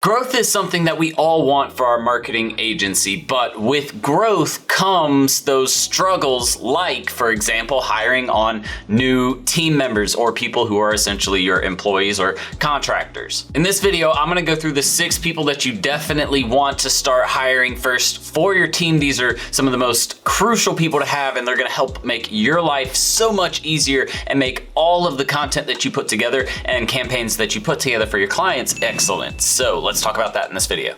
Growth is something that we all want for our marketing agency, but with growth comes those struggles like, for example, hiring on new team members or people who are essentially your employees or contractors. In this video, I'm gonna go through the 6 people that you definitely want to start hiring first for your team. These are some of the most crucial people to have, and they're gonna help make your life so much easier and make all of the content that you put together and campaigns that you put together for your clients excellent. So let's talk about that in this video.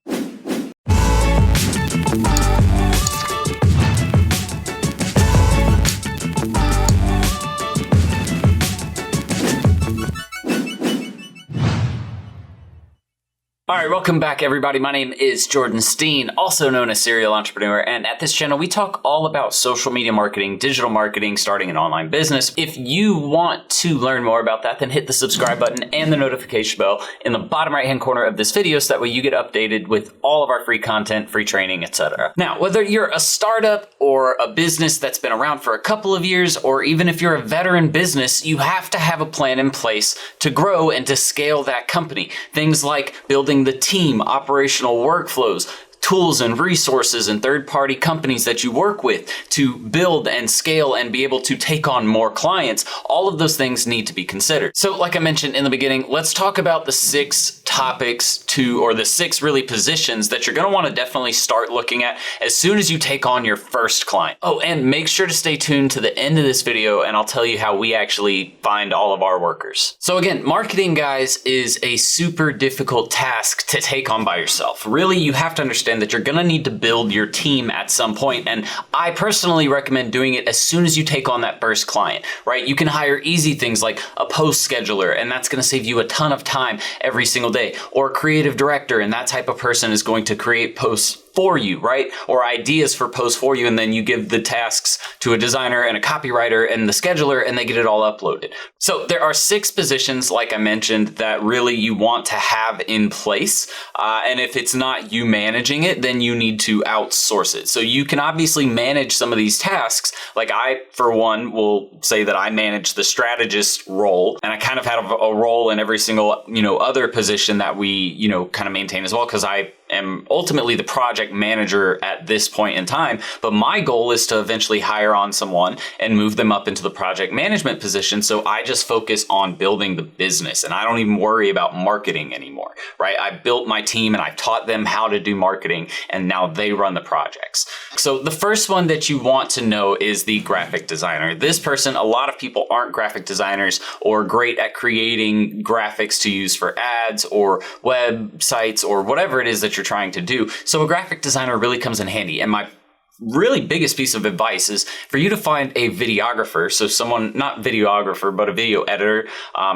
All right, welcome back everybody. My name is Jordan Steen, also known as Serial Entrepreneur, and at this channel we talk all about social media marketing, digital marketing, starting an online business. If you want to learn more about that, then hit the subscribe button and the notification bell in the bottom right hand corner of this video so that way you get updated with all of our free content, free training, etc. Now, whether you're a startup or a business that's been around for a couple of years, or even if you're a veteran business, you have to have a plan in place to grow and to scale that company. Things like building the team, operational workflows, tools and resources and third-party companies that you work with to build and scale and be able to take on more clients. All of those things need to be considered. So like I mentioned in the beginning, let's talk about the 6 topics or the 6 really positions that you're gonna wanna definitely start looking at as soon as you take on your first client. Oh, and make sure to stay tuned to the end of this video and I'll tell you how we actually find all of our workers. So again, marketing, guys, is a super difficult task to take on by yourself. Really, you have to understand that you're gonna need to build your team at some point, and I personally recommend doing it as soon as you take on that first client, right? You can hire easy things like a post scheduler, and that's gonna save you a ton of time every single day, or a creative director, and that type of person is going to create posts for you, right? Or ideas for posts for you, and then you give the tasks to a designer and a copywriter and the scheduler, and they get it all uploaded. So there are 6 positions, like I mentioned, that really you want to have in place. And if it's not you managing it, then you need to outsource it. So you can obviously manage some of these tasks. Like I, for one, will say that I manage the strategist role, and I kind of have a role in every single, other position that we, kind of maintain as well, because I am ultimately the project manager at this point in time, but my goal is to eventually hire on someone and move them up into the project management position. So I just focus on building the business and I don't even worry about marketing anymore, right? I built my team and I've taught them how to do marketing and now they run the projects. So the first one that you want to know is the graphic designer. This person, a lot of people aren't graphic designers or great at creating graphics to use for ads or websites or whatever it is that you're trying to do. So a graphic designer really comes in handy. And my really biggest piece of advice is for you to find a videographer. So someone, not videographer, but a video editor,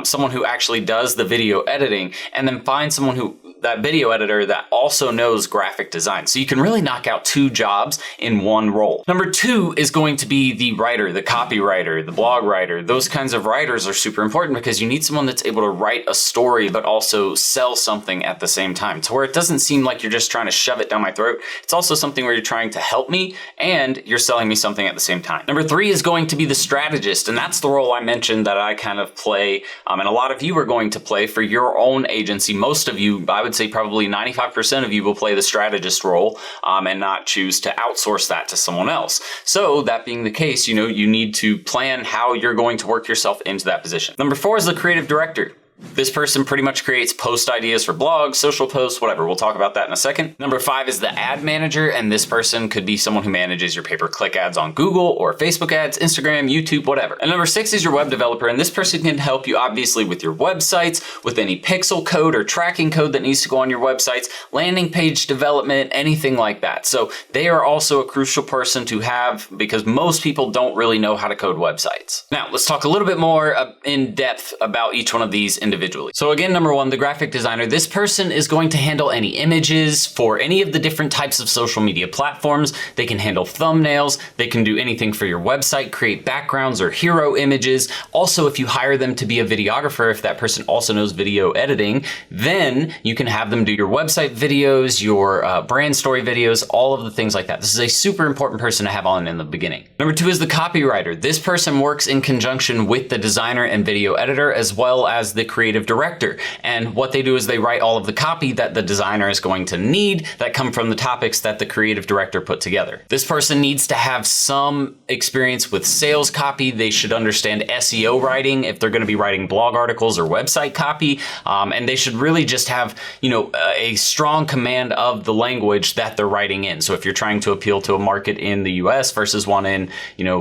someone who actually does the video editing, and then find someone that video editor that also knows graphic design. So you can really knock out 2 jobs in one role. Number 2 is going to be the writer, the copywriter, the blog writer. Those kinds of writers are super important because you need someone that's able to write a story, but also sell something at the same time, to where it doesn't seem like you're just trying to shove it down my throat. It's also something where you're trying to help me and you're selling me something at the same time. Number 3 is going to be the strategist, and that's the role I mentioned that I kind of play, and a lot of you are going to play for your own agency. Most of you, I would say probably 95% of you will play the strategist role and not choose to outsource that to someone else. So that being the case, you need to plan how you're going to work yourself into that position. Number 4 is the creative director. This person pretty much creates post ideas for blogs, social posts, whatever. We'll talk about that in a second. Number 5 is the ad manager, and this person could be someone who manages your pay-per-click ads on Google or Facebook ads, Instagram, YouTube, whatever. And number 6 is your web developer, and this person can help you obviously with your websites, with any pixel code or tracking code that needs to go on your websites, landing page development, anything like that. So they are also a crucial person to have because most people don't really know how to code websites. Now, let's talk a little bit more in depth about each one of these individually. So again, number 1, the graphic designer. This person is going to handle any images for any of the different types of social media platforms. They can handle thumbnails. They can do anything for your website, create backgrounds or hero images. Also, if you hire them to be a videographer, if that person also knows video editing, then you can have them do your website videos, your brand story videos, all of the things like that. This is a super important person to have on in the beginning. Number 2 is the copywriter. This person works in conjunction with the designer and video editor, as well as the creative director. And what they do is they write all of the copy that the designer is going to need that come from the topics that the creative director put together. This person needs to have some experience with sales copy. They should understand SEO writing if they're going to be writing blog articles or website copy. And they should really just have, a strong command of the language that they're writing in. So if you're trying to appeal to a market in the US versus one in,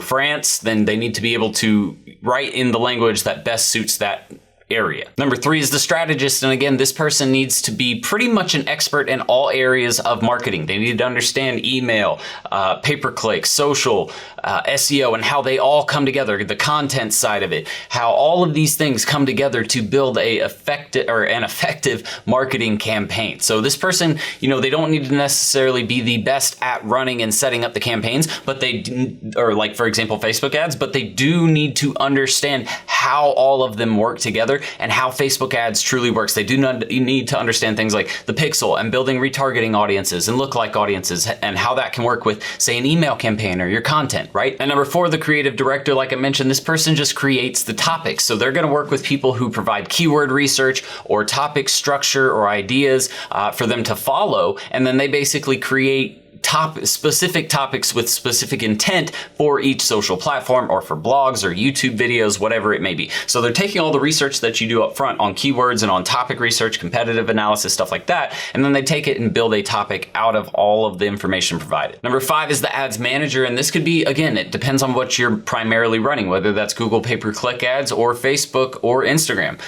France, then they need to be able to write in the language that best suits that area. Number 3 is the strategist. And again, this person needs to be pretty much an expert in all areas of marketing. They need to understand email, pay-per-click, social, SEO, and how they all come together, the content side of it, how all of these things come together to build an effective marketing campaign. So this person, they don't need to necessarily be the best at running and setting up the campaigns, but like for example, Facebook ads, but they do need to understand how all of them work together and how Facebook ads truly works. They do need to understand things like the pixel and building retargeting audiences and lookalike audiences and how that can work with, say, an email campaign or your content, right? And number 4, the creative director, like I mentioned, this person just creates the topics. So they're going to work with people who provide keyword research or topic structure or ideas for them to follow. And then they basically create specific topics with specific intent for each social platform or for blogs or YouTube videos, whatever it may be. So they're taking all the research that you do up front on keywords and on topic research, competitive analysis, stuff like that, and then they take it and build a topic out of all of the information provided. Number 5 is the ads manager, and this could be, again, it depends on what you're primarily running, whether that's Google pay-per-click ads or Facebook or Instagram.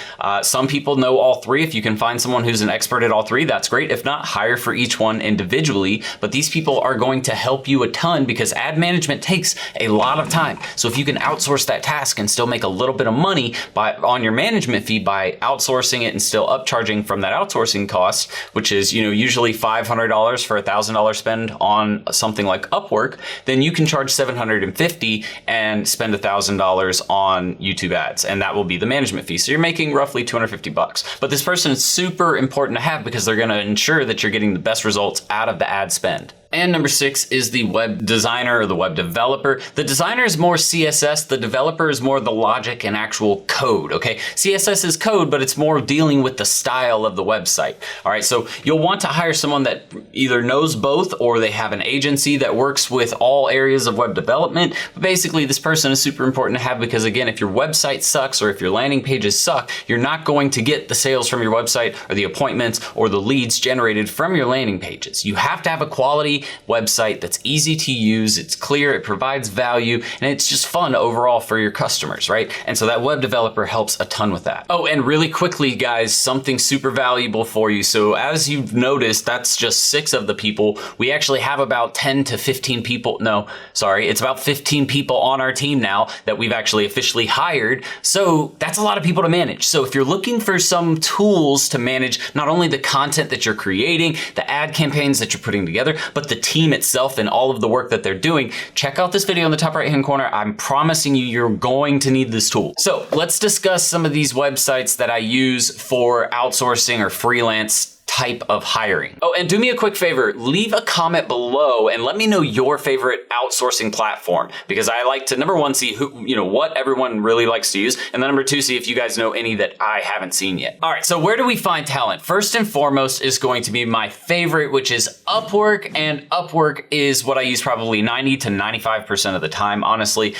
Some people know all 3. If you can find someone who's an expert at all 3, that's great. If not, hire for each one individually, but these people are going to help you a ton because ad management takes a lot of time. So if you can outsource that task and still make a little bit of money on your management fee by outsourcing it and still upcharging from that outsourcing cost, which is usually $500 for a $1,000 spend on something like Upwork, then you can charge $750 and spend $1,000 on YouTube ads, and that will be the management fee. So you're making roughly $250. But this person is super important to have because they're going to ensure that you're getting the best results out of the ad spend. And number 6 is the web designer or the web developer. The designer is more CSS. The developer is more the logic and actual code, okay? CSS is code, but it's more dealing with the style of the website. All right, so you'll want to hire someone that either knows both or they have an agency that works with all areas of web development. But basically, this person is super important to have because, again, if your website sucks or if your landing pages suck, you're not going to get the sales from your website or the appointments or the leads generated from your landing pages. You have to have a quality website that's easy to use, it's clear, it provides value, and it's just fun overall for your customers, right? And so that web developer helps a ton with that. Oh, and really quickly, guys, something super valuable for you. So as you've noticed, that's just 6 of the people. We actually have about 10 to 15 people. No, sorry, it's about 15 people on our team now that we've actually officially hired. So that's a lot of people to manage. So if you're looking for some tools to manage not only the content that you're creating, the ad campaigns that you're putting together, but the team itself and all of the work that they're doing, check out this video in the top right hand corner. I'm promising you're going to need this tool. So let's discuss some of these websites that I use for outsourcing or freelance type of hiring. Oh, and do me a quick favor, leave a comment below and let me know your favorite outsourcing platform, because I like to, number 1, see what everyone really likes to use, and then number 2, see if you guys know any that I haven't seen yet. All right, so where do we find talent? First and foremost is going to be my favorite, which is Upwork, and Upwork is what I use probably 90 to 95% of the time, honestly.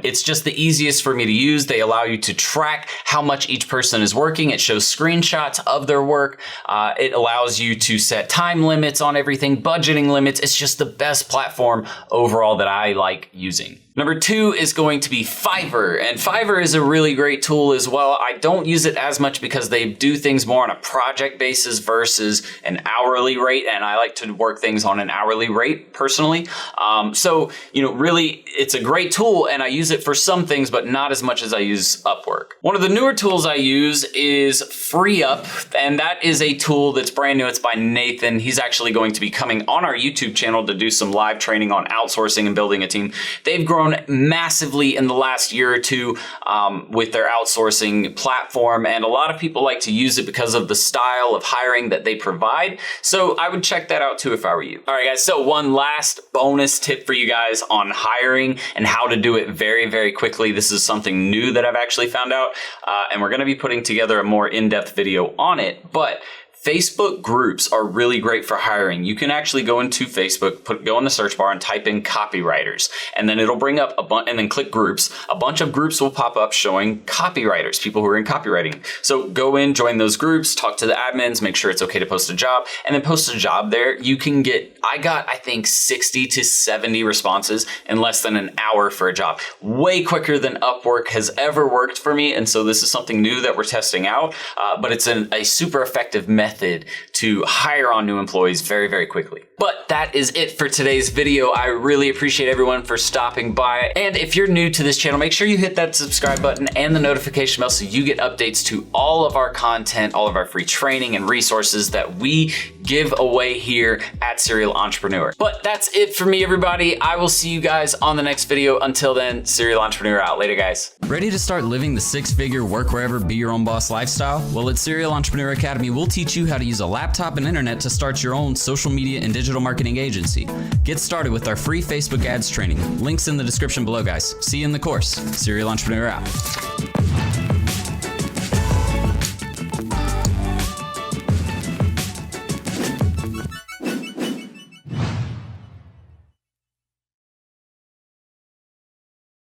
It's just the easiest for me to use. They allow you to track how much each person is working. It shows screenshots of their work. It allows you to set time limits on everything, budgeting limits. It's just the best platform overall that I like using. Number 2 is going to be Fiverr, and Fiverr is a really great tool as well. I don't use it as much because they do things more on a project basis versus an hourly rate, and I like to work things on an hourly rate personally. So, really, it's a great tool, and I use it for some things, but not as much as I use Upwork. One of the newer tools I use is FreeUp, and that is a tool that's brand new. It's by Nathan. He's actually going to be coming on our YouTube channel to do some live training on outsourcing and building a team. They've grown grown massively in the last year or two with their outsourcing platform, and a lot of people like to use it because of the style of hiring that they provide. So I would check that out too if I were you. All right, guys, so one last bonus tip for you guys on hiring and how to do it very, very quickly. This is something new that I've actually found out, and we're going to be putting together a more in-depth video on it, but Facebook groups are really great for hiring. You can actually go into Facebook, go in the search bar and type in copywriters, and then it'll bring up and then click groups. A bunch of groups will pop up showing copywriters, people who are in copywriting. So go in, join those groups, talk to the admins, make sure it's okay to post a job, and then post a job there. You can get, I think 60 to 70 responses in less than an hour for a job. Way quicker than Upwork has ever worked for me. And so this is something new that we're testing out, but it's a super effective method to hire on new employees very, very quickly. But that is it for today's video. I really appreciate everyone for stopping by. And if you're new to this channel, make sure you hit that subscribe button and the notification bell so you get updates to all of our content, all of our free training and resources that we give away here at Serial Entrepreneur. But that's it for me, everybody. I will see you guys on the next video. Until then, Serial Entrepreneur out. Later, guys. Ready to start living the six-figure work wherever, be your own boss lifestyle? Well, at Serial Entrepreneur Academy, we'll teach you how to use a laptop and internet to start your own social media and digital marketing agency. Get started with our free Facebook ads training. Links in the description below, guys. See you in the course. Serial Entrepreneur out.